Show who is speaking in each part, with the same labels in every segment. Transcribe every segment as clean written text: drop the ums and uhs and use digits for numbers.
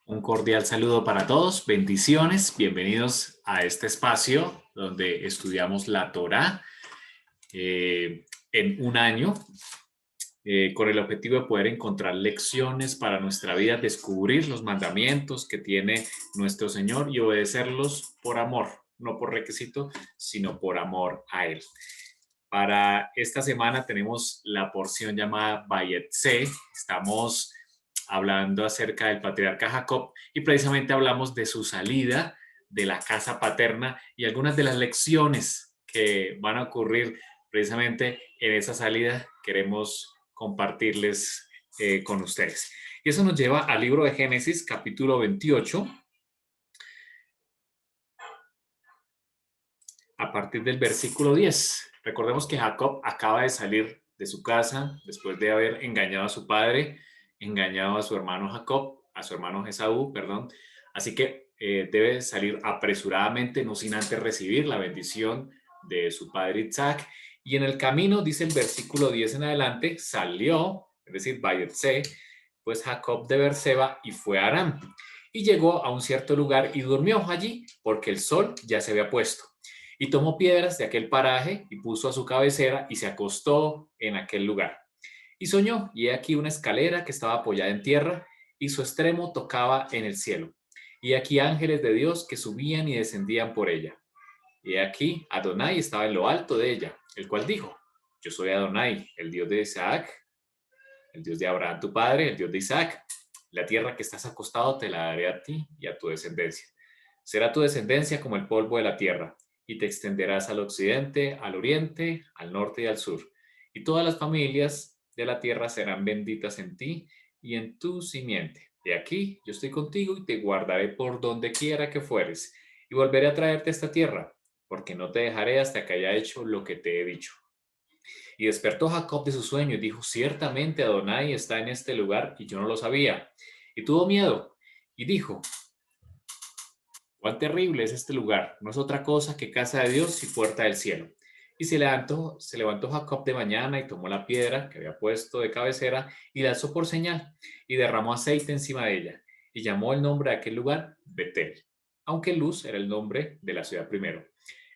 Speaker 1: Un cordial saludo para todos, bendiciones, bienvenidos a este espacio donde estudiamos la Torá en un año con el objetivo de poder encontrar lecciones para nuestra vida, descubrir los mandamientos que tiene nuestro Señor y obedecerlos por amor, no por requisito, sino por amor a Él. Para esta semana tenemos la porción llamada Vayetse. Estamos hablando acerca del patriarca Jacob y precisamente hablamos de su salida de la casa paterna y algunas de las lecciones que van a ocurrir precisamente en esa salida queremos compartirles con ustedes. Y eso nos lleva al libro de Génesis, capítulo 28, a partir del versículo 10. Recordemos que Jacob acaba de salir de su casa después de haber engañado a su padre, engañado a su hermano Jacob, a su hermano Esaú, perdón. Así que debe salir apresuradamente, no sin antes recibir la bendición de su padre Isaac. Y en el camino, dice el versículo 10 en adelante, salió, es decir, Vayetse, pues Jacob de Beerseba y fue a Aram. Y llegó a un cierto lugar y durmió allí porque el sol ya se había puesto. Y tomó piedras de aquel paraje y puso a su cabecera y se acostó en aquel lugar. Y soñó, y he aquí una escalera que estaba apoyada en tierra, y su extremo tocaba en el cielo. Y aquí ángeles de Dios que subían y descendían por ella. Y aquí Adonai estaba en lo alto de ella, el cual dijo: Yo soy Adonai, el Dios de Isaac, el Dios de Abraham tu padre, el Dios de Isaac. La tierra que estás acostado te la daré a ti y a tu descendencia. Será tu descendencia como el polvo de la tierra, y te extenderás al occidente, al oriente, al norte y al sur. Y todas las familias de la tierra serán benditas en ti y en tu simiente. De aquí yo estoy contigo y te guardaré por donde quiera que fueres, y volveré a traerte a esta tierra, porque no te dejaré hasta que haya hecho lo que te he dicho. Y despertó Jacob de su sueño y dijo: Ciertamente Adonai está en este lugar y yo no lo sabía. Y tuvo miedo y dijo: Cuán terrible es este lugar, no es otra cosa que casa de Dios y puerta del cielo. Y se levantó Jacob de mañana y tomó la piedra que había puesto de cabecera y la alzó por señal y derramó aceite encima de ella y llamó el nombre de aquel lugar Betel, aunque Luz era el nombre de la ciudad primero.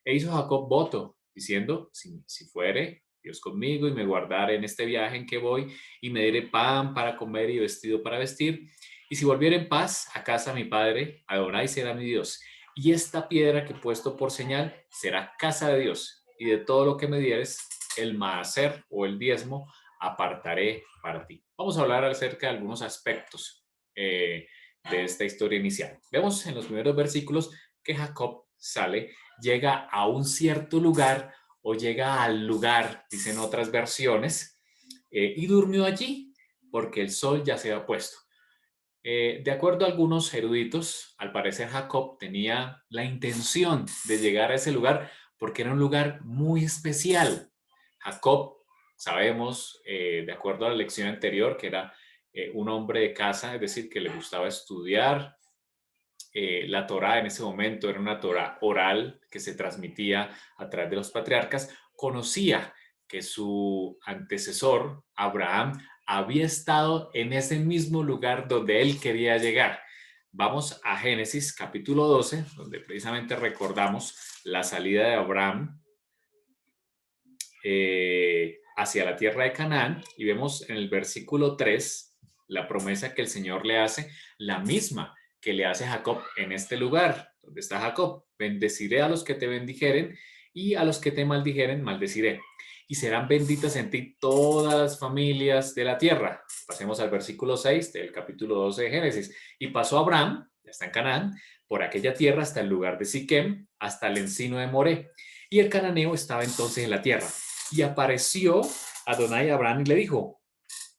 Speaker 1: E hizo Jacob voto, diciendo: si fuere Dios conmigo y me guardare en este viaje en que voy, y me diere pan para comer y vestido para vestir, y si volviere en paz a casa mi padre, Adonai será mi Dios, y esta piedra que he puesto por señal será casa de Dios, y de todo lo que me dieres, el maaser o el diezmo apartaré para ti. Vamos a hablar acerca de algunos aspectos de esta historia inicial. Vemos en los primeros versículos que Jacob sale, llega a un cierto lugar o llega al lugar, dicen otras versiones, y durmió allí porque el sol ya se había puesto. De acuerdo a algunos eruditos, al parecer Jacob tenía la intención de llegar a ese lugar porque era un lugar muy especial. Jacob, sabemos, de acuerdo a la lección anterior, que era un hombre de casa, es decir, que le gustaba estudiar. La Torá en ese momento era una Torá oral que se transmitía a través de los patriarcas. Conocía que su antecesor, Abraham, había estado en ese mismo lugar donde él quería llegar. Vamos a Génesis capítulo 12, donde precisamente recordamos la salida de Abraham hacia la tierra de Canaán, y vemos en el versículo 3 la promesa que el Señor le hace, la misma que le hace Jacob en este lugar donde está Jacob: bendeciré a los que te bendijeren y a los que te maldijeren maldeciré, y serán benditas en ti todas las familias de la tierra. Pasemos al versículo 6 del capítulo 12 de Génesis. Y pasó Abraham, ya está en Canaán, por aquella tierra hasta el lugar de Siquem, hasta el encino de Moré, y el cananeo estaba entonces en la tierra. Y apareció Adonai a Abraham y le dijo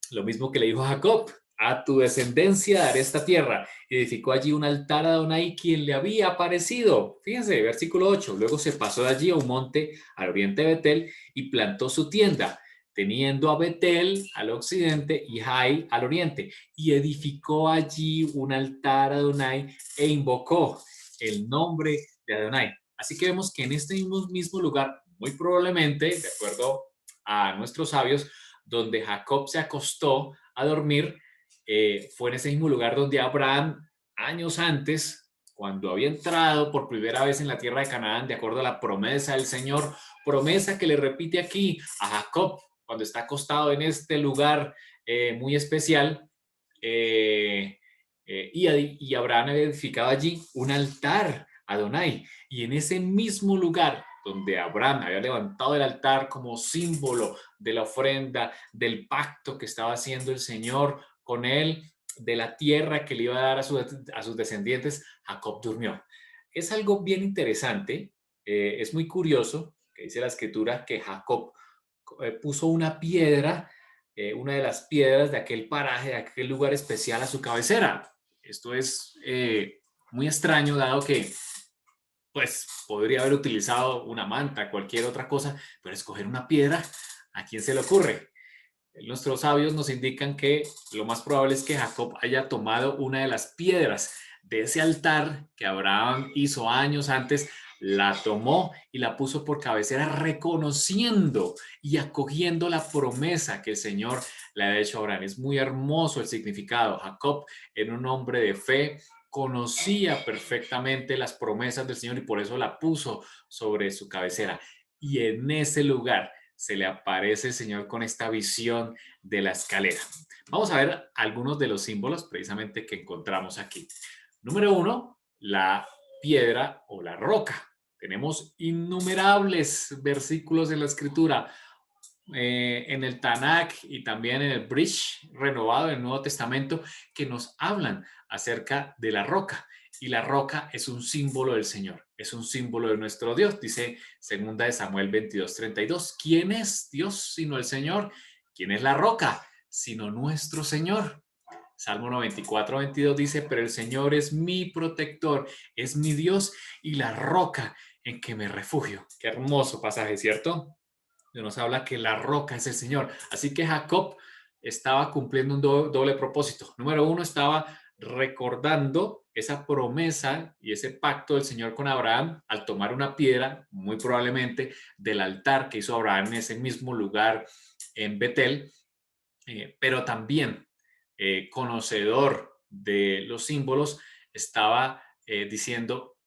Speaker 1: lo mismo que le dijo a Jacob: a tu descendencia daré esta tierra. Y edificó allí un altar a Adonai, quien le había aparecido. Fíjense, versículo 8. Luego se pasó de allí a un monte al oriente de Betel y plantó su tienda, teniendo a Betel al occidente y Jai al oriente. Y edificó allí un altar a Adonai e invocó el nombre de Adonai. Así que vemos que en este mismo lugar, muy probablemente, de acuerdo a nuestros sabios, donde Jacob se acostó a dormir, fue en ese mismo lugar donde Abraham años antes, cuando había entrado por primera vez en la tierra de Canaán, de acuerdo a la promesa del Señor, promesa que le repite aquí a Jacob cuando está acostado en este lugar muy especial. eh, y Abraham había edificado allí un altar a Adonai. Y en ese mismo lugar donde Abraham había levantado el altar como símbolo de la ofrenda, del pacto que estaba haciendo el Señor con él, de la tierra que le iba a dar a sus descendientes, Jacob durmió. Es algo bien interesante, es muy curioso, que dice la escritura que Jacob puso una de las piedras de aquel paraje, de aquel lugar especial a su cabecera. Esto es muy extraño, dado que pues podría haber utilizado una manta, cualquier otra cosa, pero escoger una piedra, ¿a quién se le ocurre? Nuestros sabios nos indican que lo más probable es que Jacob haya tomado una de las piedras de ese altar que Abraham hizo años antes, la tomó y la puso por cabecera, reconociendo y acogiendo la promesa que el Señor le ha hecho a Abraham. Es muy hermoso el significado. Jacob era un hombre de fe, conocía perfectamente las promesas del Señor y por eso la puso sobre su cabecera. Y en ese lugar se le aparece el Señor con esta visión de la escalera. Vamos a ver algunos de los símbolos precisamente que encontramos aquí. Número uno, la piedra o la roca. Tenemos innumerables versículos en la escritura, en el Tanakh y también en el Bridge renovado del Nuevo Testamento, que nos hablan acerca de la roca. Y la roca es un símbolo del Señor, es un símbolo de nuestro Dios. Dice 2 Samuel 22:32. ¿Quién es Dios sino el Señor? ¿Quién es la roca sino nuestro Señor? Salmo 94:22 dice, pero el Señor es mi protector, es mi Dios y la roca en que me refugio. Qué hermoso pasaje, ¿cierto? Nos habla que la roca es el Señor. Así que Jacob estaba cumpliendo un doble propósito. Número uno, estaba recordando esa promesa y ese pacto del Señor con Abraham al tomar una piedra, muy probablemente del altar que hizo Abraham en ese mismo lugar en Betel, pero también conocedor de los símbolos, estaba diciendo,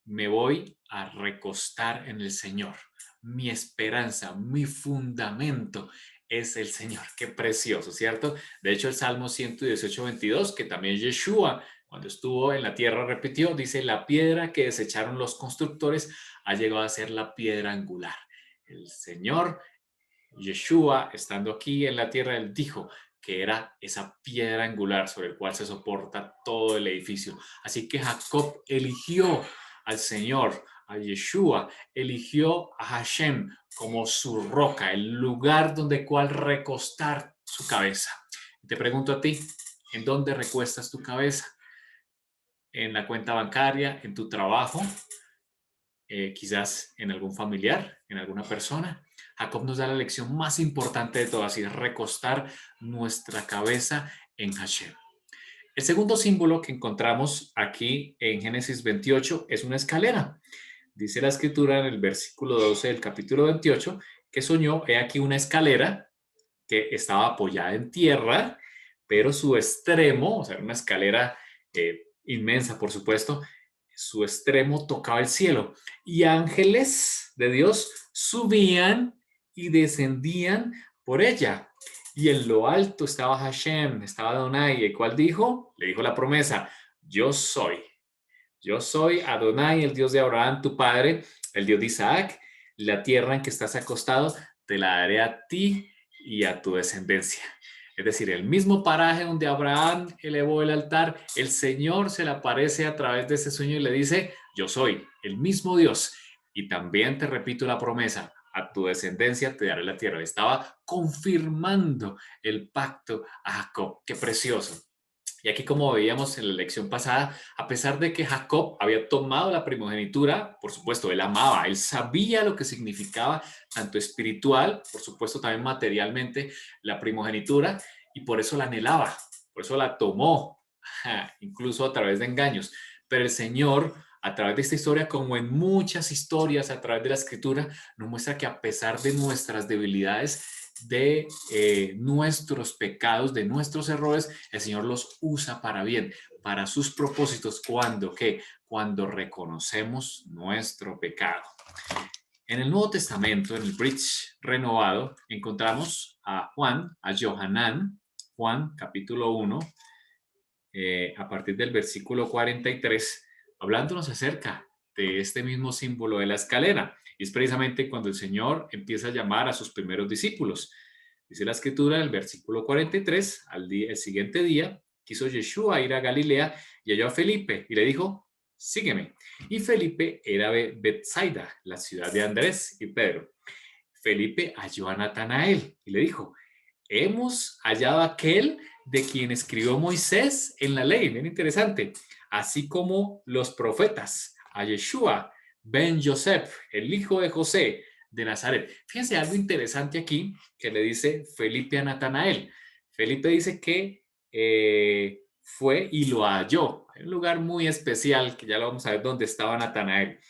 Speaker 1: me voy a recostar en el Señor. Mi esperanza, mi fundamento es el Señor. Qué precioso, ¿cierto? De hecho, el Salmo 118:22, que también Yeshua, cuando estuvo en la tierra, repitió, dice, la piedra que desecharon los constructores ha llegado a ser la piedra angular. El Señor Yeshua, estando aquí en la tierra, él dijo que era esa piedra angular sobre el cual se soporta todo el edificio. Así que Jacob eligió al Señor, a Yeshua, eligió a Hashem como su roca, el lugar donde cual recostar su cabeza. Te pregunto a ti, ¿en dónde recuestas tu cabeza? ¿En la cuenta bancaria, en tu trabajo, quizás en algún familiar, en alguna persona? Jacob nos da la lección más importante de todas y es recostar nuestra cabeza en Hashem. El segundo símbolo que encontramos aquí en Génesis 28 es una escalera. Dice la escritura en el versículo 12 del capítulo 28 que soñó, he aquí una escalera que estaba apoyada en tierra, pero su extremo, o sea, una escalera inmensa, por supuesto, su extremo tocaba el cielo y ángeles de Dios subían y descendían por ella. Y en lo alto estaba Hashem, estaba Adonai, el cual dijo, le dijo la promesa, yo soy Adonai, el Dios de Abraham, tu padre, el Dios de Isaac, la tierra en que estás acostado, te la daré a ti y a tu descendencia. Es decir, el mismo paraje donde Abraham elevó el altar, el Señor se le aparece a través de ese sueño y le dice, yo soy el mismo Dios. Y también te repito la promesa, a tu descendencia te daré la tierra. Estaba confirmando el pacto a Jacob. Qué precioso. Y aquí, como veíamos en la lección pasada, a pesar de que Jacob había tomado la primogenitura, por supuesto, él amaba, él sabía lo que significaba, tanto espiritual, por supuesto, también materialmente, la primogenitura, y por eso la anhelaba, por eso la tomó, incluso a través de engaños. Pero el Señor, a través de esta historia, como en muchas historias a través de la escritura, nos muestra que a pesar de nuestras debilidades, de nuestros pecados, de nuestros errores, el Señor los usa para bien, para sus propósitos. ¿Cuándo? ¿Qué? Cuando reconocemos nuestro pecado. En el Nuevo Testamento, en el Bridge renovado, encontramos a Juan, a Johanán, Juan capítulo 1, a partir del versículo 43, hablándonos acerca de este mismo símbolo de la escalera. Y es precisamente cuando el Señor empieza a llamar a sus primeros discípulos. Dice la escritura en el versículo 43, el siguiente día, quiso Yeshua ir a Galilea y halló a Felipe y le dijo, sígueme. Y Felipe era de Bethsaida, la ciudad de Andrés y Pedro. Felipe halló a Natanael y le dijo, hemos hallado a aquel de quien escribió Moisés en la ley, bien interesante, así como los profetas, a Yeshua, ben Yosef, el hijo de José de Nazaret. Fíjense algo interesante aquí que le dice Felipe a Natanael. Felipe dice que fue y lo halló, en un lugar muy especial, que ya lo vamos a ver dónde estaba Natanael.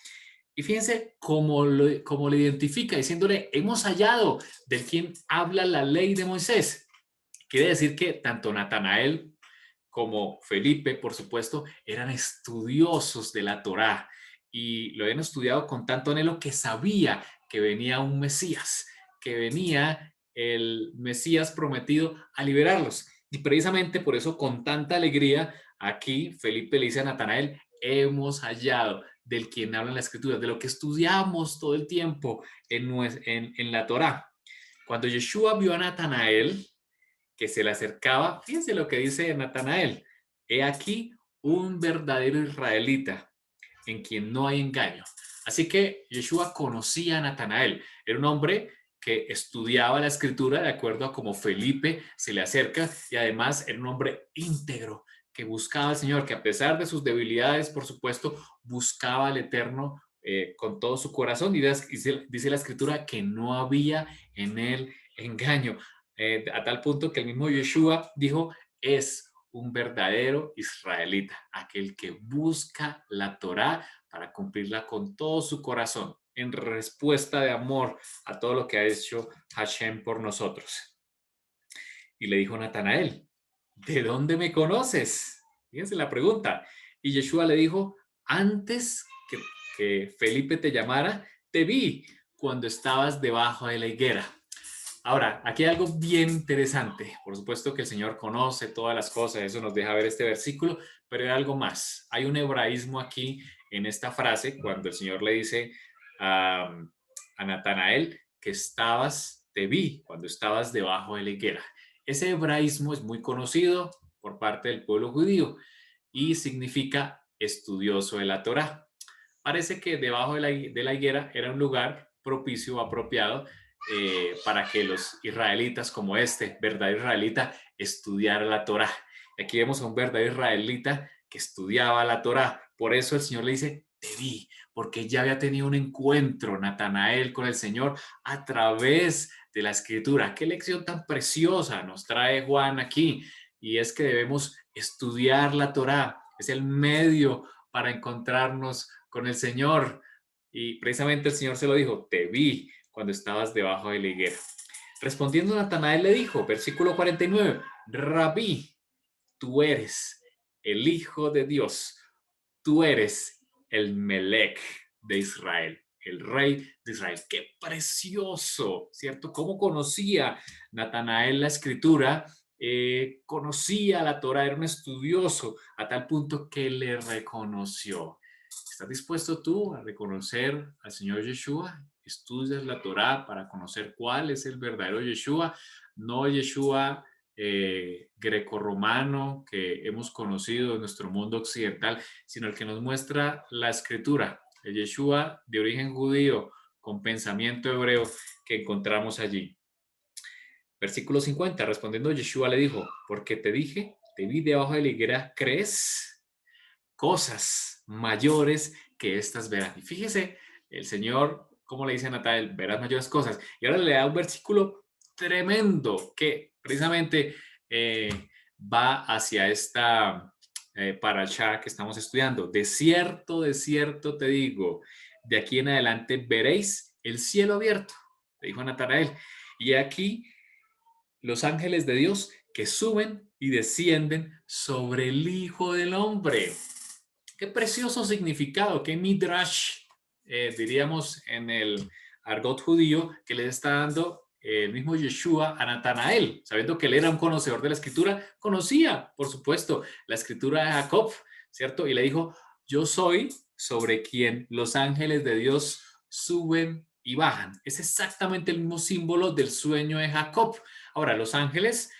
Speaker 1: Y fíjense cómo lo identifica, diciéndole, hemos hallado del quien habla la ley de Moisés. Quiere decir que tanto Natanael como Felipe, por supuesto, eran estudiosos de la Torá y lo habían estudiado con tanto anhelo que sabía que venía un Mesías, que venía el Mesías prometido a liberarlos. Y precisamente por eso, con tanta alegría, aquí Felipe le dice a Natanael, hemos hallado del quien habla en la Escritura, de lo que estudiamos todo el tiempo en la Torá. Cuando Yeshua vio a Natanael, que se le acercaba, fíjense lo que dice Natanael, he aquí un verdadero israelita en quien no hay engaño. Así que Yeshua conocía a Natanael, era un hombre que estudiaba la escritura de acuerdo a cómo Felipe se le acerca y además era un hombre íntegro que buscaba al Señor, que a pesar de sus debilidades, por supuesto, buscaba al Eterno con todo su corazón y dice la escritura que no había en él engaño. A tal punto que el mismo Yeshua dijo, es un verdadero israelita, aquel que busca la Torá para cumplirla con todo su corazón, en respuesta de amor a todo lo que ha hecho Hashem por nosotros. Y le dijo Natanael, ¿de dónde me conoces? Fíjense la pregunta. Y Yeshua le dijo, antes que Felipe te llamara, te vi cuando estabas debajo de la higuera. Ahora, aquí hay algo bien interesante. Por supuesto que el Señor conoce todas las cosas, eso nos deja ver este versículo, pero hay algo más. Hay un hebraísmo aquí en esta frase, cuando el Señor le dice a Natanael que te vi cuando estabas debajo de la higuera. Ese hebraísmo es muy conocido por parte del pueblo judío y significa estudioso de la Torá. Parece que debajo de la higuera era un lugar propicio o apropiado para que los israelitas como este verdadero israelita estudiara la Torá. Aquí vemos a un verdadero israelita que estudiaba la Torá. Por eso el Señor le dice, te vi, porque ya había tenido un encuentro Natanael con el Señor a través de la Escritura. Qué lección tan preciosa nos trae Juan aquí. Y es que debemos estudiar la Torá. Es el medio para encontrarnos con el Señor. Y precisamente el Señor se lo dijo, te vi cuando estabas debajo de la higuera. Respondiendo Natanael le dijo, versículo 49, Rabí, tú eres el Hijo de Dios, tú eres el Melech de Israel, el Rey de Israel. ¡Qué precioso! ¿Cierto? ¿Cómo conocía Natanael la Escritura? Conocía la Torah, era un estudioso, a tal punto que le reconoció. ¿Estás dispuesto tú a reconocer al Señor Yeshua? Estudias la Torá para conocer cuál es el verdadero Yeshua, no Yeshua grecorromano que hemos conocido en nuestro mundo occidental, sino el que nos muestra la Escritura, el Yeshua de origen judío con pensamiento hebreo que encontramos allí. Versículo 50, respondiendo Yeshua le dijo, porque te dije, te vi debajo de la higuera, ¿crees? Cosas mayores que estas verás. Y fíjese, el Señor, como le dice a Natanael, verás mayores cosas. Y ahora le da un versículo tremendo que precisamente va hacia esta parashá que estamos estudiando. De cierto te digo, de aquí en adelante veréis el cielo abierto, le dijo a Natanael. Y aquí los ángeles de Dios que suben y descienden sobre el Hijo del Hombre. Qué precioso significado, qué midrash, diríamos en el argot judío, que le está dando el mismo Yeshua a Natanael, sabiendo que él era un conocedor de la escritura, conocía, por supuesto, la escritura de Jacob, ¿cierto? Y le dijo, yo soy sobre quien los ángeles de Dios suben y bajan. Es exactamente el mismo símbolo del sueño de Jacob. Ahora, los ángeles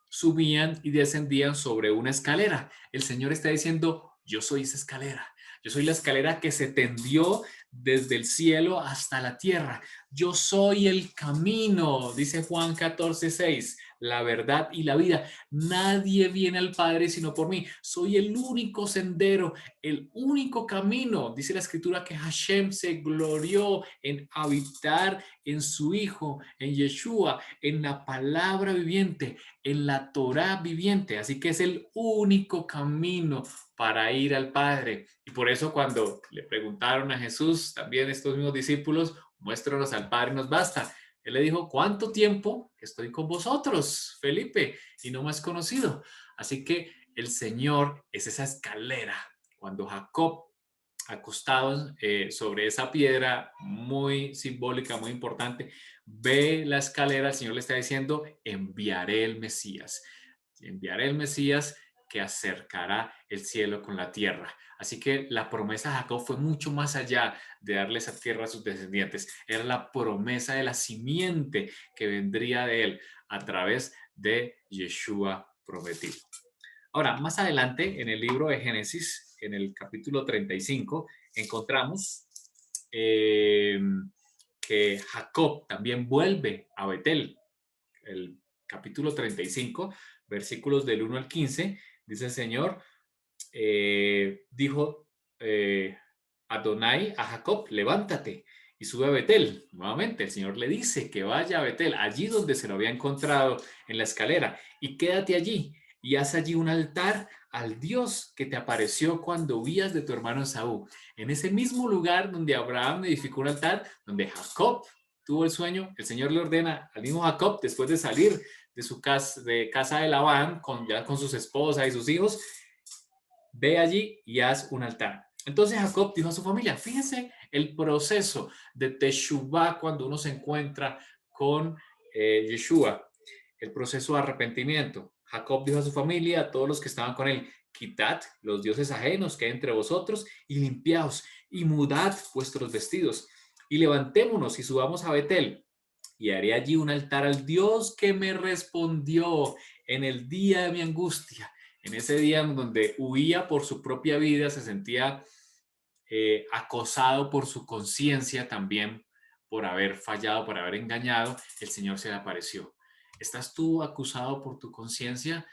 Speaker 1: subían y descendían sobre una escalera. El Señor está diciendo, yo soy esa escalera. Yo soy la escalera que se tendió desde el cielo hasta la tierra. Yo soy el camino, dice Juan 14:6, la verdad y la vida. Nadie viene al Padre sino por mí. Soy el único sendero, el único camino. Dice la escritura que Hashem se glorió en habitar en su Hijo, en Yeshua, en la palabra viviente, en la Torá viviente. Así que es el único camino para ir al Padre. Y por eso cuando le preguntaron a Jesús, también estos mismos discípulos, muéstranos al Padre, nos basta. Él le dijo, ¿cuánto tiempo estoy con vosotros, Felipe? Y no me has conocido. Así que el Señor es esa escalera. Cuando Jacob, acostado sobre esa piedra muy simbólica, muy importante, ve la escalera, el Señor le está diciendo, enviaré el Mesías. Enviaré el Mesías que acercará el cielo con la tierra. Así que la promesa de Jacob fue mucho más allá de darle esa tierra a sus descendientes. Era la promesa de la simiente que vendría de él a través de Yeshua prometido. Ahora, más adelante en el libro de Génesis, en el capítulo 35, encontramos eh, que Jacob también vuelve a Betel. El capítulo 35, versículos del 1 al 15, dice el Señor, dijo Adonai a Jacob, levántate y sube a Betel. Nuevamente, el Señor le dice que vaya a Betel, allí donde se lo había encontrado en la escalera, y quédate allí y haz allí un altar al Dios que te apareció cuando huías de tu hermano Esaú. En ese mismo lugar donde Abraham edificó un altar, donde Jacob tuvo el sueño, el Señor le ordena al mismo Jacob, después de salir de su casa de Labán, ya con sus esposas y sus hijos, ve allí y haz un altar. Entonces Jacob dijo a su familia, fíjense el proceso de Teshuvah cuando uno se encuentra con Yeshua, el proceso de arrepentimiento. Jacob dijo a su familia, a todos los que estaban con él, quitad los dioses ajenos que hay entre vosotros y limpiaos y mudad vuestros vestidos y levantémonos y subamos a Betel y haré allí un altar al Dios que me respondió en el día de mi angustia, en ese día en donde huía por su propia vida, se sentía acosado por su conciencia también, por haber fallado, por haber engañado, el Señor se le apareció. ¿Estás tú acusado por tu conciencia?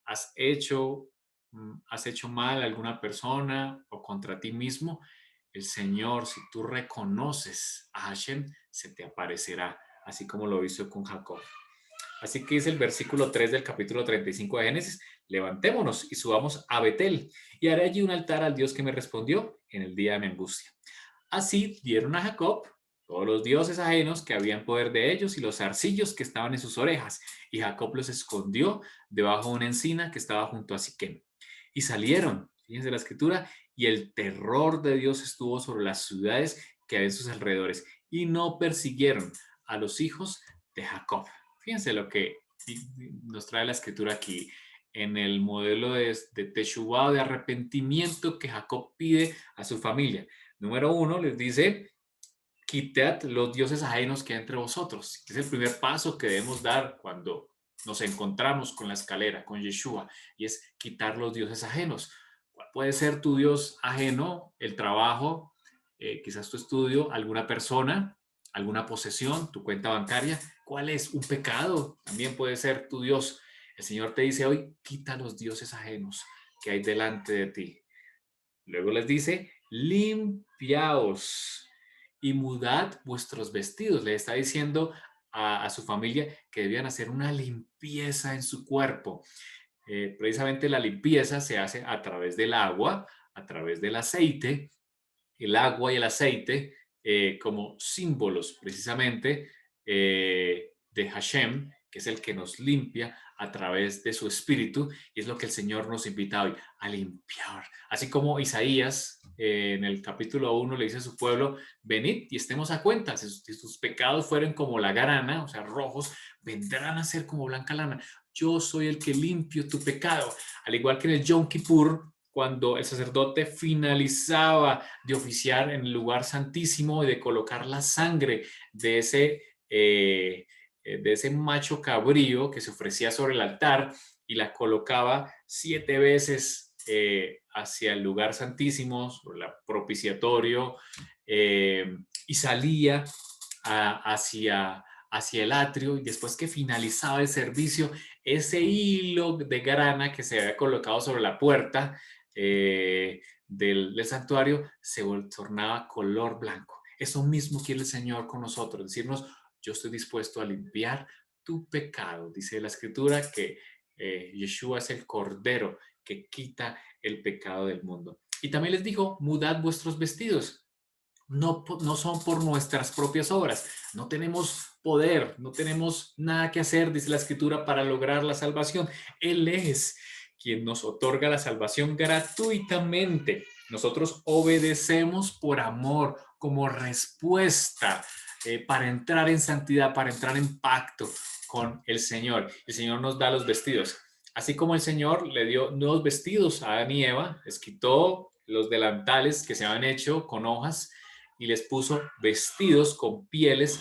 Speaker 1: ¿Has hecho mal a alguna persona o contra ti mismo? El Señor, si tú reconoces a Hashem, se te aparecerá, así como lo hizo con Jacob. Así que dice el versículo 3 del capítulo 35 de Génesis, levantémonos y subamos a Betel y haré allí un altar al Dios que me respondió en el día de mi angustia. Así dieron a Jacob todos los dioses ajenos que había en poder de ellos y los zarcillos que estaban en sus orejas, y Jacob los escondió debajo de una encina que estaba junto a Siquem. Y salieron, fíjense la escritura, y el terror de Dios estuvo sobre las ciudades que había en sus alrededores, y no persiguieron a los hijos de Jacob. Fíjense lo que nos trae la escritura aquí en el modelo de Teshuvah, de arrepentimiento que Jacob pide a su familia. Número 1, les dice, quitad los dioses ajenos que hay entre vosotros. Es el primer paso que debemos dar cuando nos encontramos con la escalera, con Yeshua, y es quitar los dioses ajenos. ¿Cuál puede ser tu dios ajeno? El trabajo, quizás tu estudio, alguna persona, alguna posesión, tu cuenta bancaria. ¿Cuál es? Un pecado también puede ser tu dios. El Señor te dice hoy, quita los dioses ajenos que hay delante de ti. Luego les dice, limpiaos y mudad vuestros vestidos. Le está diciendo a su familia que debían hacer una limpieza en su cuerpo. Precisamente la limpieza se hace a través del agua, a través del aceite, el agua y el aceite como símbolos precisamente de Hashem, que es el que nos limpia a través de su espíritu, y es lo que el Señor nos invita hoy, a limpiar. Así como Isaías en el capítulo 1 le dice a su pueblo, venid y estemos a cuenta, si sus pecados fueren como la grana, o sea, rojos, vendrán a ser como blanca lana. Yo soy el que limpio tu pecado. Al igual que en el Yom Kippur, cuando el sacerdote finalizaba de oficiar en el lugar santísimo y de colocar la sangre de ese macho cabrío que se ofrecía sobre el altar y la colocaba 7 veces hacia el lugar santísimo, sobre el propiciatorio, y salía hacia el atrio, y después que finalizaba el servicio, ese hilo de grana que se había colocado sobre la puerta del santuario se tornaba color blanco. Eso mismo quiere el Señor con nosotros, decirnos, yo estoy dispuesto a limpiar tu pecado. Dice la Escritura que Yeshua es el Cordero que quita el pecado del mundo. Y también les dijo, mudad vuestros vestidos. No son por nuestras propias obras. No tenemos poder, no tenemos nada que hacer, dice la Escritura, para lograr la salvación. Él es quien nos otorga la salvación gratuitamente. Nosotros obedecemos por amor, como respuesta para entrar en santidad, para entrar en pacto con el Señor. El Señor nos da los vestidos. Así como el Señor le dio nuevos vestidos a Adán y Eva, les quitó los delantales que se habían hecho con hojas y les puso vestidos con pieles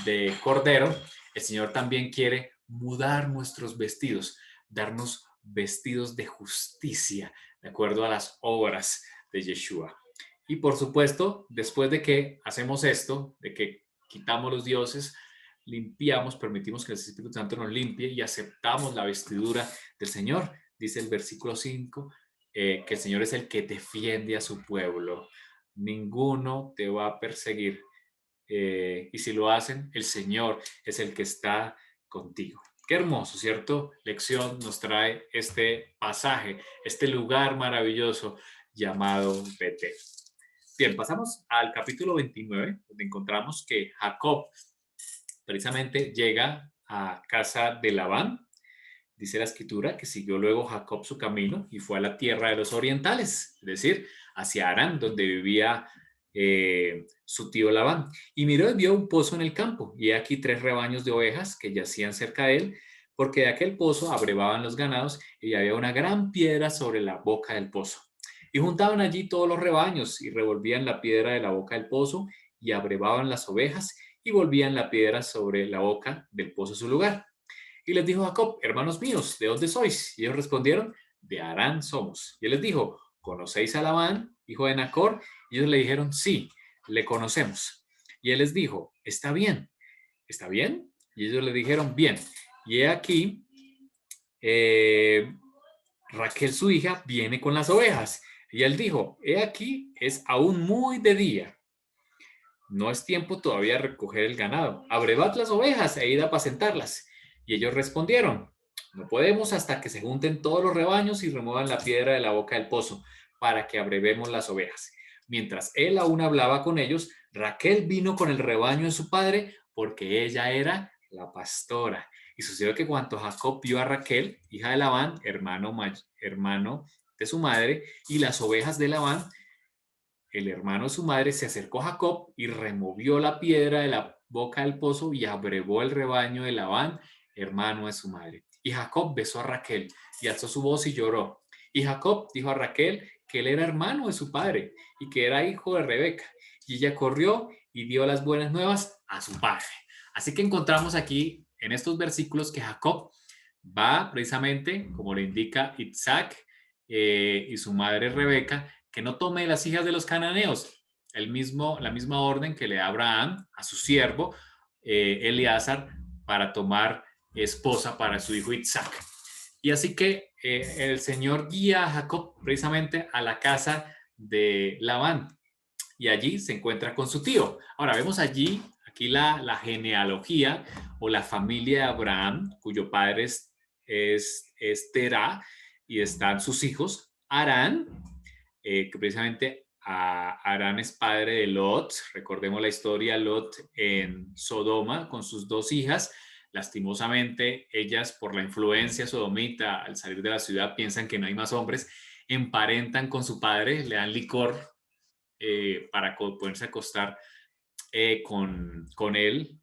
Speaker 1: de cordero. El Señor también quiere mudar nuestros vestidos, darnos vestidos de justicia, de acuerdo a las obras de Yeshua. Y por supuesto, después de que hacemos esto, de que quitamos los dioses, limpiamos, permitimos que el Espíritu Santo nos limpie y aceptamos la vestidura del Señor. Dice el versículo 5, que el Señor es el que defiende a su pueblo. Ninguno te va a perseguir. Y si lo hacen, el Señor es el que está contigo. Qué hermoso, ¿cierto? Lección nos trae este pasaje, este lugar maravilloso llamado Betel. Bien, pasamos al capítulo 29, donde encontramos que Jacob precisamente llega a casa de Labán. Dice la Escritura que siguió luego Jacob su camino y fue a la tierra de los orientales, es decir, hacia Harán, donde vivía su tío Labán. Y miró y vio un pozo en el campo, y aquí 3 rebaños de ovejas que yacían cerca de él, porque de aquel pozo abrevaban los ganados, y había una gran piedra sobre la boca del pozo. Y juntaban allí todos los rebaños, y revolvían la piedra de la boca del pozo, y abrevaban las ovejas, y volvían la piedra sobre la boca del pozo a su lugar. Y les dijo Jacob, hermanos míos, ¿de dónde sois? Y ellos respondieron, de Harán somos. Y él les dijo, ¿conocéis a Labán, hijo de Nacor? Y ellos le dijeron, sí, le conocemos. Y él les dijo, está bien. ¿Está bien? Y ellos le dijeron, bien. Y he aquí, Raquel su hija viene con las ovejas. Y él dijo, he aquí, es aún muy de día. No es tiempo todavía de recoger el ganado. Abrevad las ovejas e id a apacentarlas. Y ellos respondieron, no podemos hasta que se junten todos los rebaños y remuevan la piedra de la boca del pozo, para que abrevemos las ovejas. Mientras él aún hablaba con ellos, Raquel vino con el rebaño de su padre, porque ella era la pastora. Y sucedió que cuando Jacob vio a Raquel, hija de Labán, hermano de su madre, y las ovejas de Labán, el hermano de su madre, se acercó a Jacob y removió la piedra de la boca del pozo y abrevó el rebaño de Labán, hermano de su madre. Y Jacob besó a Raquel y alzó su voz y lloró. Y Jacob dijo a Raquel que él era hermano de su padre y que era hijo de Rebeca. Y ella corrió y dio las buenas nuevas a su padre. Así que encontramos aquí en estos versículos que Jacob va precisamente, como le indica Isaac y su madre Rebeca, que no tome las hijas de los cananeos, la misma orden que le da Abraham a su siervo Eleazar para tomar esposa para su hijo Isaac. Y así que el Señor guía a Jacob precisamente a la casa de Labán y allí se encuentra con su tío. Ahora vemos aquí la genealogía o la familia de Abraham, cuyo padre es Terah, y están sus hijos, Harán, que precisamente Harán es padre de Lot. Recordemos la historia, Lot en Sodoma con sus 2 hijas, Lastimosamente, ellas por la influencia sodomita al salir de la ciudad piensan que no hay más hombres, emparentan con su padre, le dan licor para poderse acostar con él,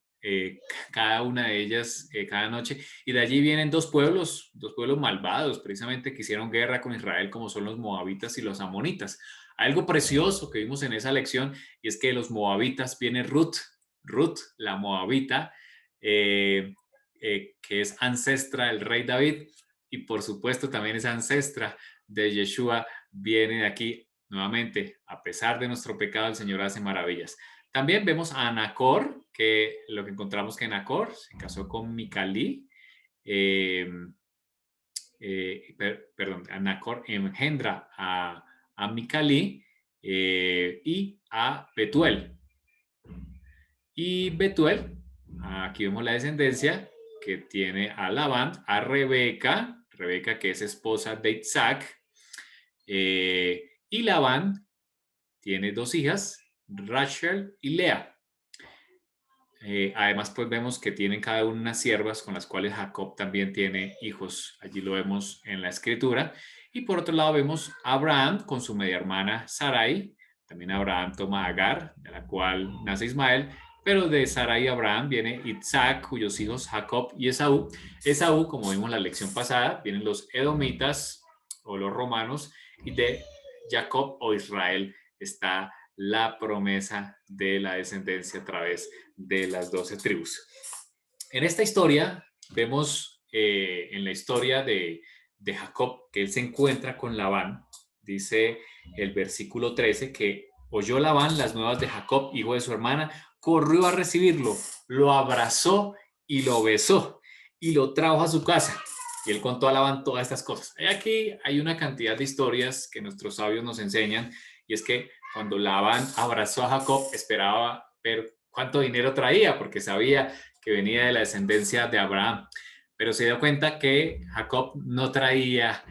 Speaker 1: cada una de ellas cada noche. Y de allí vienen dos pueblos malvados, precisamente que hicieron guerra con Israel, como son los moabitas y los amonitas. Algo precioso que vimos en esa lección, y es que de los moabitas viene Ruth, la moabita, que es ancestra del rey David, y por supuesto también es ancestra de Yeshua, viene de aquí nuevamente. A pesar de nuestro pecado, el Señor hace maravillas. También vemos a Nacor, que lo que encontramos que Nacor se casó con Micalí, eh, perdón, a Nacor engendra a Micalí y a Betuel. Y Betuel, aquí vemos la descendencia que tiene a Labán, a Rebeca, Rebeca que es esposa de Isaac, y Labán tiene dos hijas, Rachel y Lea. Además, pues vemos que tienen cada una unas siervas con las cuales Jacob también tiene hijos. Allí lo vemos en la escritura. Y por otro lado vemos a Abraham con su media hermana Sarai. También Abraham toma a Agar, de la cual nace Ismael. Pero de Sarai y Abraham viene Isaac, cuyos hijos Jacob y Esaú. Esaú, como vimos en la lección pasada, vienen los edomitas o los romanos. Y de Jacob o Israel está la promesa de la descendencia a través de las 12 tribus. En esta historia vemos en la historia de Jacob que él se encuentra con Labán. Dice el versículo 13 que oyó Labán las nuevas de Jacob, hijo de su hermana, corrió a recibirlo, lo abrazó y lo besó y lo trajo a su casa. Y él contó a Labán todas estas cosas. Aquí hay una cantidad de historias que nuestros sabios nos enseñan, y es que cuando Labán abrazó a Jacob esperaba ver cuánto dinero traía, porque sabía que venía de la descendencia de Abraham, pero se dio cuenta que Jacob no traía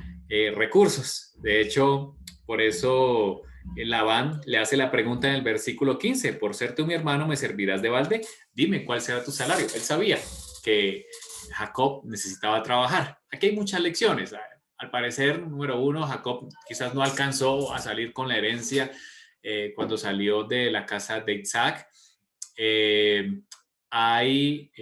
Speaker 1: recursos. De hecho, por eso Labán le hace la pregunta en el versículo 15, por ser tú mi hermano, ¿me servirás de balde? Dime cuál será tu salario. Él sabía que Jacob necesitaba trabajar. Aquí hay muchas lecciones. Al parecer, número uno, Jacob quizás no alcanzó a salir con la herencia cuando salió de la casa de Isaac. Hay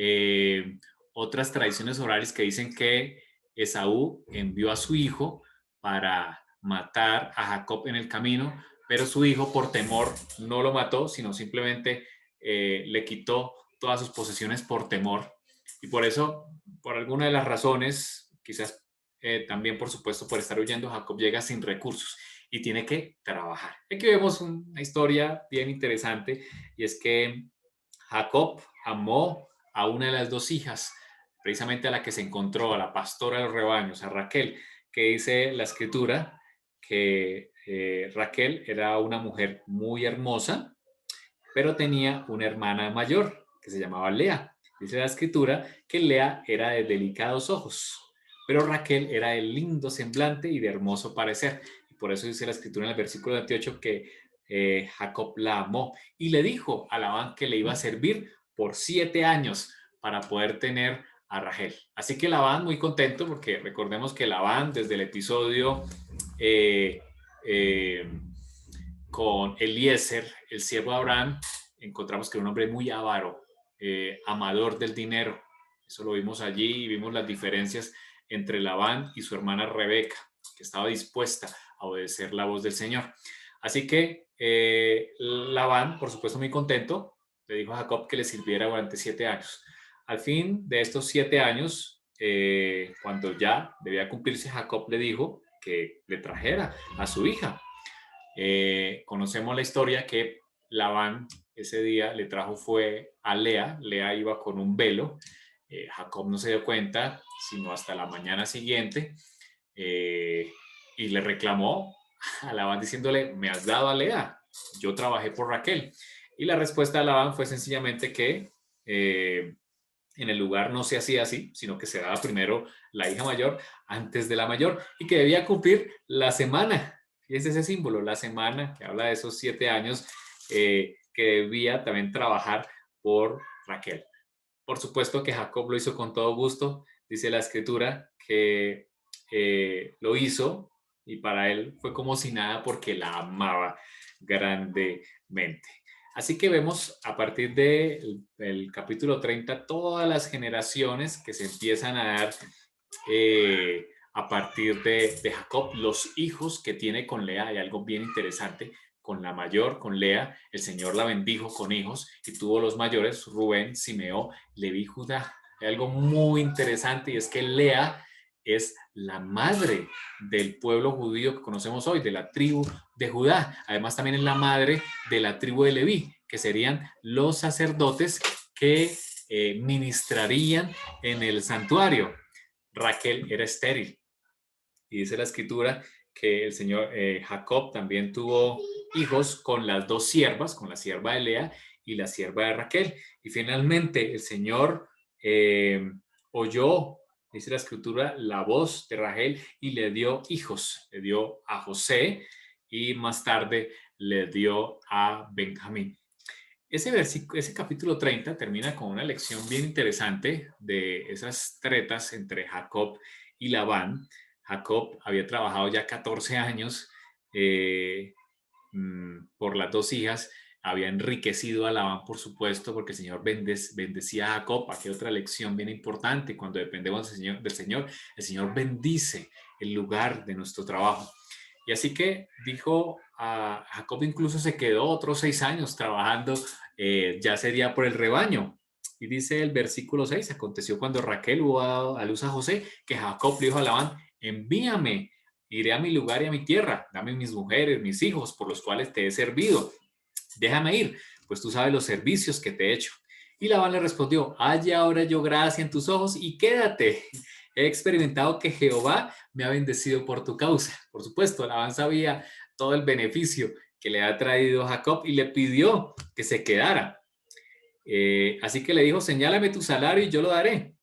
Speaker 1: otras tradiciones orales que dicen que Esaú envió a su hijo para matar a Jacob en el camino, pero su hijo por temor no lo mató, sino simplemente le quitó todas sus posesiones por temor. Y por eso, por alguna de las razones, quizás también por supuesto por estar huyendo, Jacob llega sin recursos y tiene que trabajar. Aquí vemos una historia bien interesante, y es que Jacob amó a una de las dos hijas, precisamente a la que se encontró, a la pastora de los rebaños, a Raquel, que dice la escritura que Raquel era una mujer muy hermosa, pero tenía una hermana mayor que se llamaba Lea. Dice la escritura que Lea era de delicados ojos, pero Raquel era de lindo semblante y de hermoso parecer. Y por eso dice la escritura en el versículo 28 que Jacob la amó y le dijo a Labán que le iba a servir por 7 años para poder tener a Rachel. Así que Labán muy contento, porque recordemos que Labán desde el episodio eh, eh, con Eliezer, el siervo de Abraham, encontramos que era un hombre muy avaro, amador del dinero. Eso lo vimos allí y vimos las diferencias entre Labán y su hermana Rebeca, que estaba dispuesta a obedecer la voz del Señor. Así que Labán, por supuesto muy contento, le dijo a Jacob que le sirviera durante 7 años. Al fin de estos 7 años, cuando ya debía cumplirse, Jacob le dijo que le trajera a su hija. Conocemos la historia que Labán ese día le trajo fue a Lea. Lea iba con un velo. Jacob no se dio cuenta sino hasta la mañana siguiente, y le reclamó a Labán diciéndole: me has dado a Lea, yo trabajé por Raquel. Y la respuesta de Labán fue sencillamente que en el lugar no se hacía así, sino que se daba primero la hija mayor antes de la mayor, y que debía cumplir la semana. Y es ese símbolo, la semana, que habla de esos 7 años que debía también trabajar por Raquel. Por supuesto que Jacob lo hizo con todo gusto. Dice la escritura que lo hizo y para él fue como si nada porque la amaba grandemente. Así que vemos a partir del capítulo 30 todas las generaciones que se empiezan a dar a partir de Jacob, los hijos que tiene con Lea. Hay algo bien interesante. Con la mayor, con Lea, el Señor la bendijo con hijos y tuvo los mayores, Rubén, Simeón, Leví, Judá. Hay algo muy interesante y es que Lea es la madre del pueblo judío que conocemos hoy, de la tribu de Judá. Además también es la madre de la tribu de Leví, que serían los sacerdotes que ministrarían en el santuario. Raquel era estéril. Y dice la escritura que el señor Jacob también tuvo hijos con las dos siervas, con la sierva de Lea y la sierva de Raquel. Y finalmente el Señor oyó, dice la escritura, la voz de Raquel y le dio hijos. Le dio a José y más tarde le dio a Benjamín. Ese capítulo 30 termina con una lección bien interesante de esas tretas entre Jacob y Labán. Jacob había trabajado ya 14 años por las dos hijas, había enriquecido a Labán, por supuesto, porque el Señor bendecía a Jacob. Aquí otra lección bien importante: cuando dependemos del Señor, el Señor bendice el lugar de nuestro trabajo. Y así que dijo a Jacob, incluso se quedó otros 6 años trabajando, ya sería por el rebaño. Y dice el versículo 6: aconteció cuando Raquel hubo dado a luz a José, que Jacob le dijo a Labán: envíame, iré a mi lugar y a mi tierra, dame mis mujeres, mis hijos, por los cuales te he servido. Déjame ir, pues tú sabes los servicios que te he hecho. Y Labán le respondió: haya ahora yo gracia en tus ojos y quédate. He experimentado que Jehová me ha bendecido por tu causa. Por supuesto, Labán sabía todo el beneficio que le ha traído Jacob y le pidió que se quedara. Así que le dijo: señálame tu salario y yo lo daré.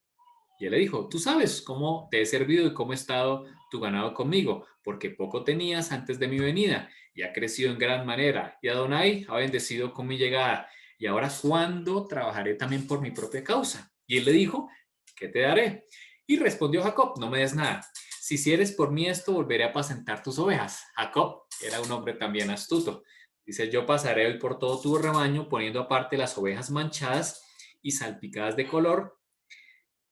Speaker 1: Y él le dijo: tú sabes cómo te he servido y cómo ha estado tu ganado conmigo, porque poco tenías antes de mi venida, y ha crecido en gran manera, y Adonai ha bendecido con mi llegada. Y ahora, ¿cuándo trabajaré también por mi propia causa? Y él le dijo: ¿qué te daré? Y respondió Jacob: no me des nada. Si hicieres por mí esto, volveré a apacentar tus ovejas. Jacob era un hombre también astuto. Dice: yo pasaré hoy por todo tu rebaño, poniendo aparte las ovejas manchadas y salpicadas de color,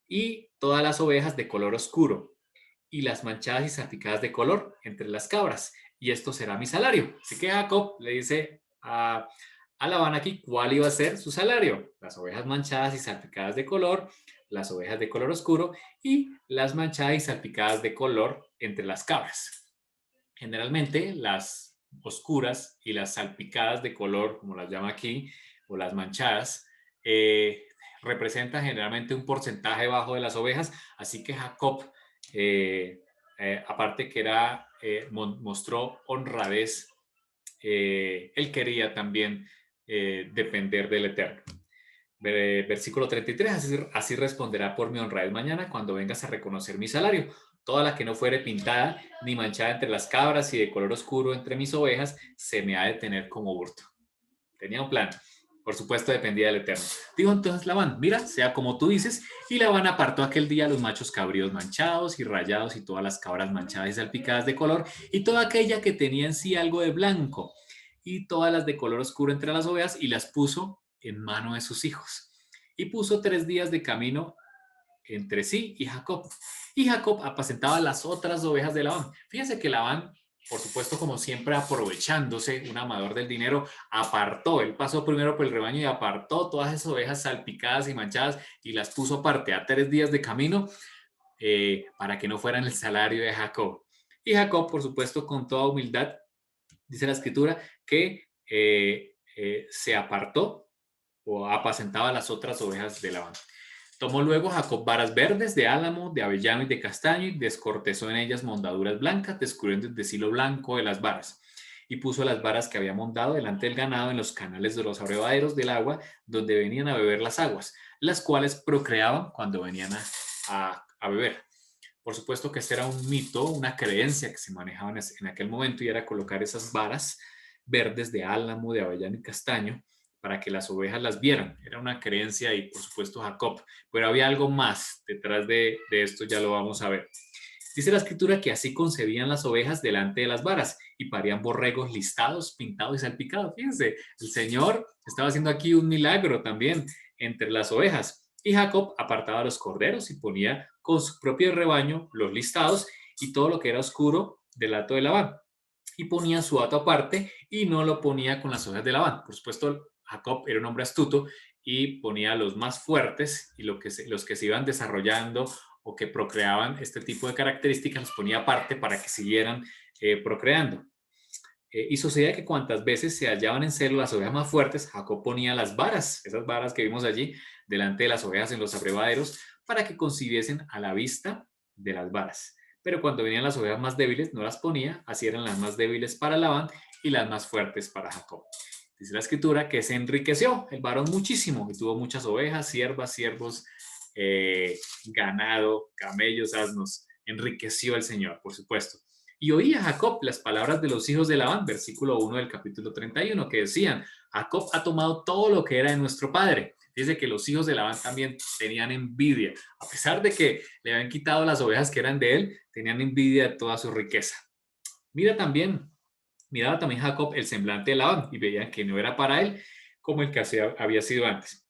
Speaker 1: y todas las ovejas de color oscuro, y las manchadas y salpicadas de color entre las cabras, y esto será mi salario. Así que Jacob le dice a Labán aquí cuál iba a ser su salario: las ovejas manchadas y salpicadas de color, las ovejas de color oscuro y las manchadas y salpicadas de color entre las cabras. Generalmente las oscuras y las salpicadas de color, como las llama aquí, o las manchadas, representan generalmente un porcentaje bajo de las ovejas. Así que Jacob, aparte que mostró honradez, él quería también depender del Eterno. Versículo 33: así responderá por mi honradez mañana, cuando vengas a reconocer mi salario. Toda la que no fuere pintada ni manchada entre las cabras y de color oscuro entre mis ovejas, se me ha de tener como hurto. Tenía un plan. Por supuesto, dependía del Eterno. Dijo entonces Labán: mira, sea como tú dices. Y Labán apartó aquel día los machos cabríos manchados y rayados, y todas las cabras manchadas y salpicadas de color, y toda aquella que tenía en sí algo de blanco, y todas las de color oscuro entre las ovejas, y las puso en mano de sus hijos. Y puso 3 días de camino entre sí y Jacob. Y Jacob apacentaba las otras ovejas de Labán. Fíjense que Labán, por supuesto, como siempre, aprovechándose, un amador del dinero, él pasó primero por el rebaño y apartó todas esas ovejas salpicadas y manchadas y las puso aparte a 3 días de camino, para que no fueran el salario de Jacob. Y Jacob, por supuesto, con toda humildad, dice la escritura, que se apartó o apacentaba las otras ovejas de Labán. Tomó luego Jacob varas verdes de álamo, de avellano y de castaño, y descortezó en ellas mondaduras blancas, descubriendo el decilo blanco de las varas. Y puso las varas que había montado delante del ganado en los canales de los abrevaderos del agua, donde venían a beber las aguas, las cuales procreaban cuando venían a beber. Por supuesto que este era un mito, una creencia que se manejaba en aquel momento, y era colocar esas varas verdes de álamo, de avellano y castaño para que las ovejas las vieran. Era una creencia y por supuesto Jacob. Pero había algo más detrás de esto, ya lo vamos a ver. Dice la escritura que así concebían las ovejas delante de las varas y parían borregos listados, pintados y salpicados. Fíjense, el Señor estaba haciendo aquí un milagro también entre las ovejas. Y Jacob apartaba a los corderos y ponía con su propio rebaño los listados y todo lo que era oscuro del hato de Labán. Y ponía su hato aparte y no lo ponía con las ovejas de Labán. Por supuesto, Jacob era un hombre astuto y ponía los más fuertes y los que se iban desarrollando o que procreaban este tipo de características, los ponía aparte para que siguieran procreando. Y sucedía que cuantas veces se hallaban en celo las ovejas más fuertes, Jacob ponía las varas, esas varas que vimos allí, delante de las ovejas en los abrevaderos, para que concibiesen a la vista de las varas. Pero cuando venían las ovejas más débiles, no las ponía, así eran las más débiles para Labán y las más fuertes para Jacob. Dice la escritura que se enriqueció el varón muchísimo y tuvo muchas ovejas, siervas, siervos, ganado, camellos, asnos. Enriqueció el Señor, por supuesto. Y oía Jacob las palabras de los hijos de Labán, versículo 1 del capítulo 31, que decían, Jacob ha tomado todo lo que era de nuestro padre. Dice que los hijos de Labán también tenían envidia. A pesar de que le habían quitado las ovejas que eran de él, tenían envidia de toda su riqueza. Miraba también Jacob el semblante de Labán y veía que no era para él como el que había sido antes.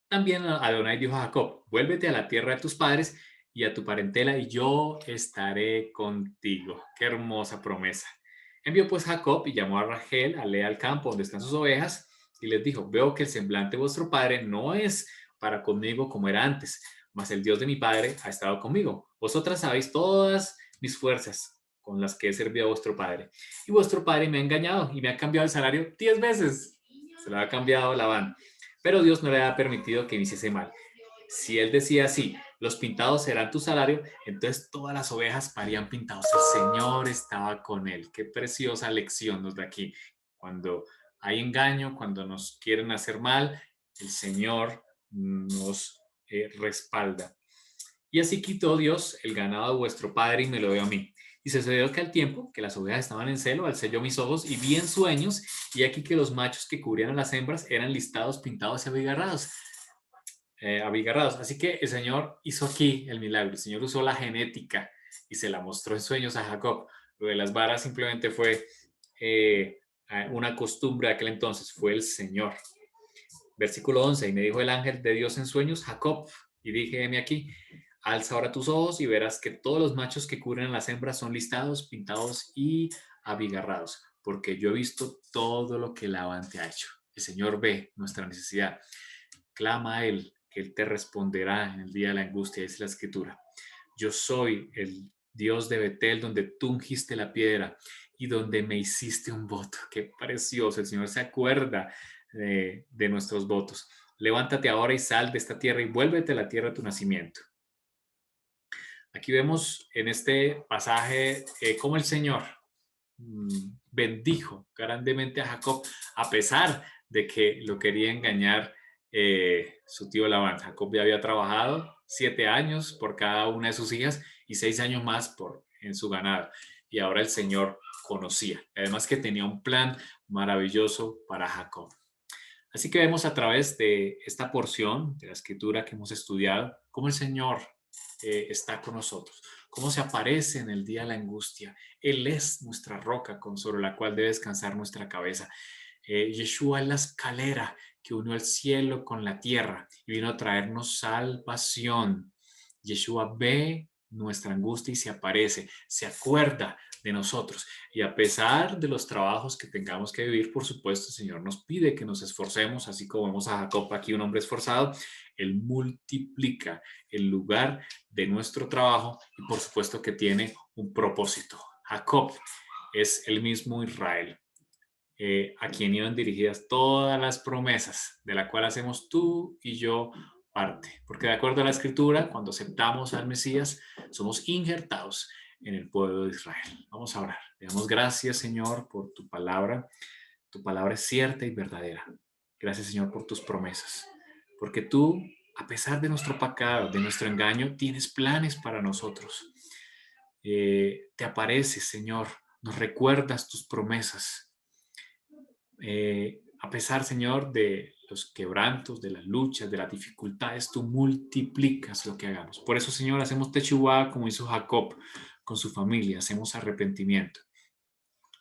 Speaker 1: También Adonai dijo a Jacob, vuélvete a la tierra de tus padres y a tu parentela y yo estaré contigo. Qué hermosa promesa. Envió pues Jacob y llamó a Rachel, a Lea al campo donde están sus ovejas y les dijo, veo que el semblante de vuestro padre no es para conmigo como era antes, mas el Dios de mi padre ha estado conmigo. Vosotras sabéis todas mis fuerzas con las que he servido a vuestro padre. Y vuestro padre me ha engañado y me ha cambiado el salario 10 veces. Se lo ha cambiado Labán. Pero Dios no le ha permitido que me hiciese mal. Si él decía así, los pintados serán tu salario, entonces todas las ovejas parían pintados. El Señor estaba con él. Qué preciosa lección nos da aquí. Cuando hay engaño, cuando nos quieren hacer mal, el Señor nos respalda. Y así quitó Dios el ganado de vuestro padre y me lo dio a mí. Y sucedió que al tiempo que las ovejas estaban en celo, alcé yo mis ojos y vi en sueños, y aquí que los machos que cubrían a las hembras eran listados, pintados y abigarrados. Abigarrados. Así que el Señor hizo aquí el milagro. El Señor usó la genética y se la mostró en sueños a Jacob. Lo de las varas simplemente fue una costumbre de aquel entonces, fue el Señor. Versículo 11, y me dijo el ángel de Dios en sueños, Jacob, y dije, heme aquí, alza ahora tus ojos y verás que todos los machos que cubren a las hembras son listados, pintados y abigarrados, porque yo he visto todo lo que Labán te ha hecho. El Señor ve nuestra necesidad. Clama a Él, que Él te responderá en el día de la angustia, dice la Escritura. Yo soy el Dios de Betel, donde tú ungiste la piedra y donde me hiciste un voto. Qué precioso, el Señor se acuerda de nuestros votos. Levántate ahora y sal de esta tierra y vuélvete a la tierra de tu nacimiento. Aquí vemos en este pasaje cómo el Señor bendijo grandemente a Jacob, a pesar de que lo quería engañar su tío Labán. Jacob ya había trabajado 7 años por cada una de sus hijas y 6 años más en su ganado. Y ahora el Señor conocía. Además que tenía un plan maravilloso para Jacob. Así que vemos a través de esta porción de la escritura que hemos estudiado cómo el Señor está con nosotros, cómo se aparece en el día de la angustia. Él es nuestra roca sobre la cual debe descansar nuestra cabeza. Yeshua es la escalera que unió el cielo con la tierra y vino a traernos salvación. Yeshua ve nuestra angustia y se aparece, se acuerda de nosotros. Y a pesar de los trabajos que tengamos que vivir, por supuesto, el Señor nos pide que nos esforcemos, así como vemos a Jacob aquí, un hombre esforzado. Él multiplica el lugar de nuestro trabajo y por supuesto que tiene un propósito. Jacob es el mismo Israel, a quien iban dirigidas todas las promesas de la cual hacemos tú y yo parte. Porque de acuerdo a la Escritura, cuando aceptamos al Mesías, somos injertados en el pueblo de Israel. Vamos a orar. Le damos gracias, Señor, por tu palabra. Tu palabra es cierta y verdadera. Gracias, Señor, por tus promesas. Porque tú, a pesar de nuestro pecado, de nuestro engaño, tienes planes para nosotros. Te apareces, Señor, nos recuerdas tus promesas. A pesar, Señor, de los quebrantos, de las luchas, de las dificultades, tú multiplicas lo que hagamos. Por eso, Señor, hacemos Teshuvá como hizo Jacob con su familia, hacemos arrepentimiento.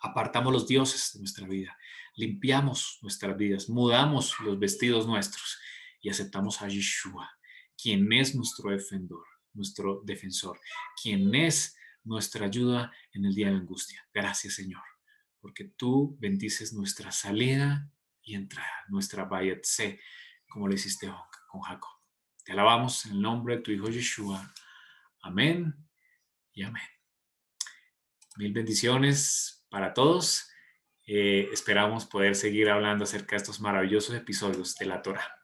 Speaker 1: Apartamos los dioses de nuestra vida, limpiamos nuestras vidas, mudamos los vestidos nuestros y aceptamos a Yeshua, quien es nuestro defensor, quien es nuestra ayuda en el día de la angustia. Gracias, Señor, porque tú bendices nuestra salida y entrada, nuestra Bayetse, como le hiciste con Jacob. Te alabamos en el nombre de tu Hijo Yeshua. Amén y amén. Mil bendiciones para todos. Esperamos poder seguir hablando acerca de estos maravillosos episodios de la Torá.